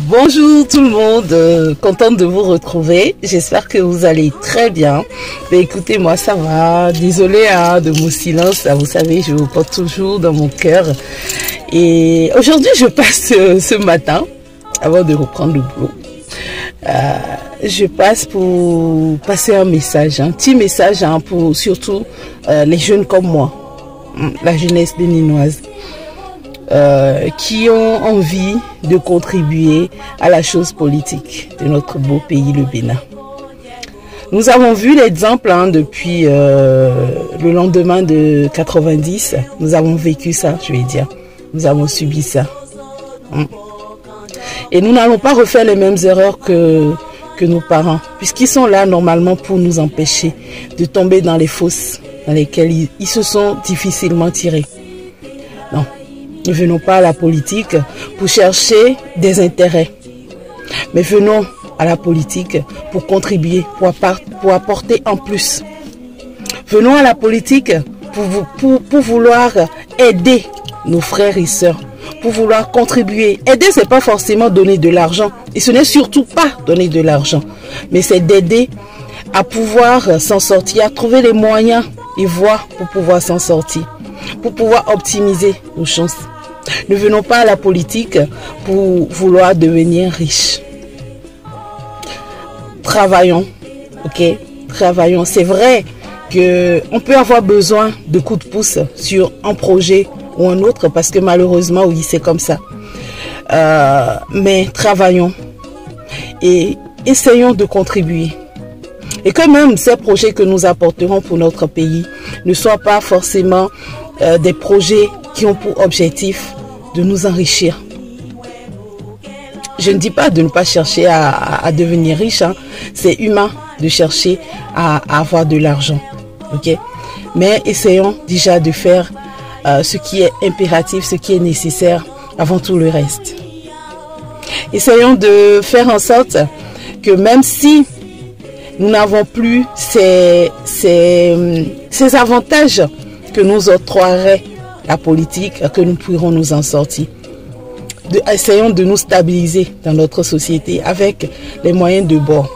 Bonjour tout le monde, contente de vous retrouver, j'espère que vous allez très bien. Mais écoutez, moi ça va, désolée de mon silence, vous savez, je vous porte toujours dans mon cœur. Et aujourd'hui je passe ce matin, avant de reprendre le boulot, je passe pour passer un message, un petit message pour surtout les jeunes comme moi, la jeunesse béninoise. Qui ont envie de contribuer à la chose politique de notre beau pays, le Bénin. Nous avons vu l'exemple depuis le lendemain de 90. Nous avons vécu ça, je vais dire. Nous avons subi ça. Et nous n'allons pas refaire les mêmes erreurs que nos parents, puisqu'ils sont là normalement pour nous empêcher de tomber dans les fosses dans lesquelles ils se sont difficilement tirés. Non. Ne venons pas à la politique pour chercher des intérêts, mais venons à la politique pour contribuer, pour apporter en plus. Venons à la politique pour vouloir aider nos frères et sœurs, pour vouloir contribuer. Aider, ce n'est pas forcément donner de l'argent, et ce n'est surtout pas donner de l'argent, mais c'est d'aider à pouvoir s'en sortir, à trouver les moyens et voies pour pouvoir s'en sortir, pour pouvoir optimiser nos chances. Ne venons pas à la politique pour vouloir devenir riche. Travaillons, ok? Travaillons. C'est vrai qu'on peut avoir besoin de coups de pouce sur un projet ou un autre, parce que malheureusement, oui, c'est comme ça. Mais travaillons et essayons de contribuer. Et que même ces projets que nous apporterons pour notre pays ne soient pas forcément des projets qui ont pour objectif de nous enrichir. Je ne dis pas de ne pas chercher à devenir riche, hein. C'est humain de chercher à avoir de l'argent, ok? Mais essayons déjà de faire ce qui est impératif, ce qui est nécessaire avant tout le reste. Essayons de faire en sorte que même si nous n'avons plus ces avantages que nous octroierait la politique, que nous pourrons nous en sortir. Essayons de nous stabiliser dans notre société avec les moyens de bord.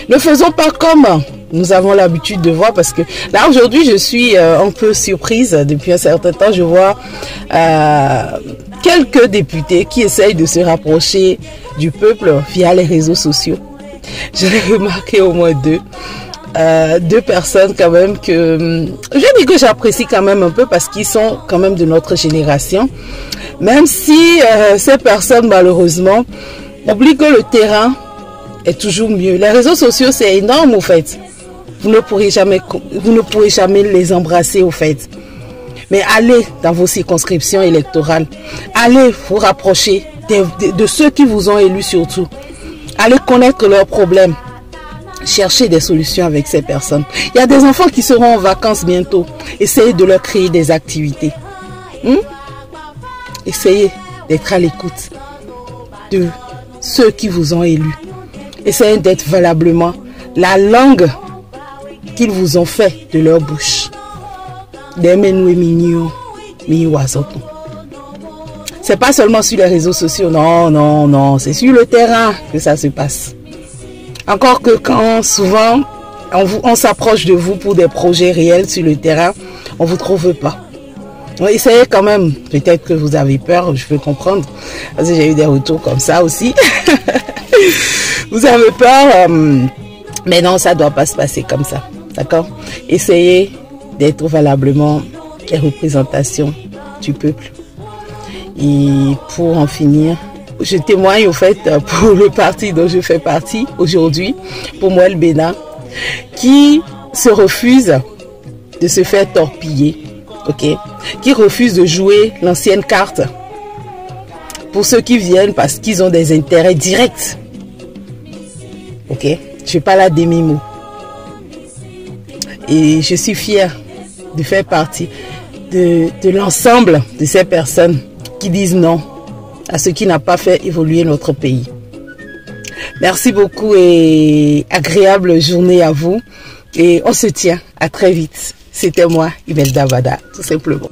Ne faisons pas comme nous avons l'habitude de voir, parce que là aujourd'hui je suis un peu surprise. Depuis un certain temps, je vois quelques députés qui essayent de se rapprocher du peuple via les réseaux sociaux. Je l'ai remarqué au moins deux personnes quand même que je dis que j'apprécie quand même un peu, parce qu'ils sont quand même de notre génération, même si ces personnes malheureusement oublient que le terrain est toujours mieux. Les réseaux sociaux, c'est énorme au fait, vous ne pourrez jamais les embrasser au fait, mais allez dans vos circonscriptions électorales, allez vous rapprocher de ceux qui vous ont élus, surtout allez connaître leurs problèmes. Chercher des solutions avec ces personnes. Il y a des enfants qui seront en vacances bientôt. Essayez de leur créer des activités. Essayez d'être à l'écoute de ceux qui vous ont élus. Essayez d'être valablement la langue qu'ils vous ont fait de leur bouche. C'est pas seulement sur les réseaux sociaux. Non, non, non. C'est sur le terrain que ça se passe. Encore que quand souvent on s'approche de vous pour des projets réels sur le terrain, on ne vous trouve pas. Donc, essayez quand même, peut-être que vous avez peur, je peux comprendre, parce que j'ai eu des retours comme ça aussi. Vous avez peur, mais non, ça ne doit pas se passer comme ça, d'accord? Essayez d'être valablement les représentations du peuple. Et pour en finir, je témoigne au fait pour le parti dont je fais partie aujourd'hui, pour moi le Bénin, qui se refuse de se faire torpiller, ok, qui refuse de jouer l'ancienne carte pour ceux qui viennent parce qu'ils ont des intérêts directs, ok. Je ne suis pas là demi-mot. Et je suis fière de faire partie de l'ensemble de ces personnes qui disent non à ce qui n'a pas fait évoluer notre pays. Merci beaucoup et agréable journée à vous. Et on se tient à très vite. C'était moi, Imelda Bada, tout simplement.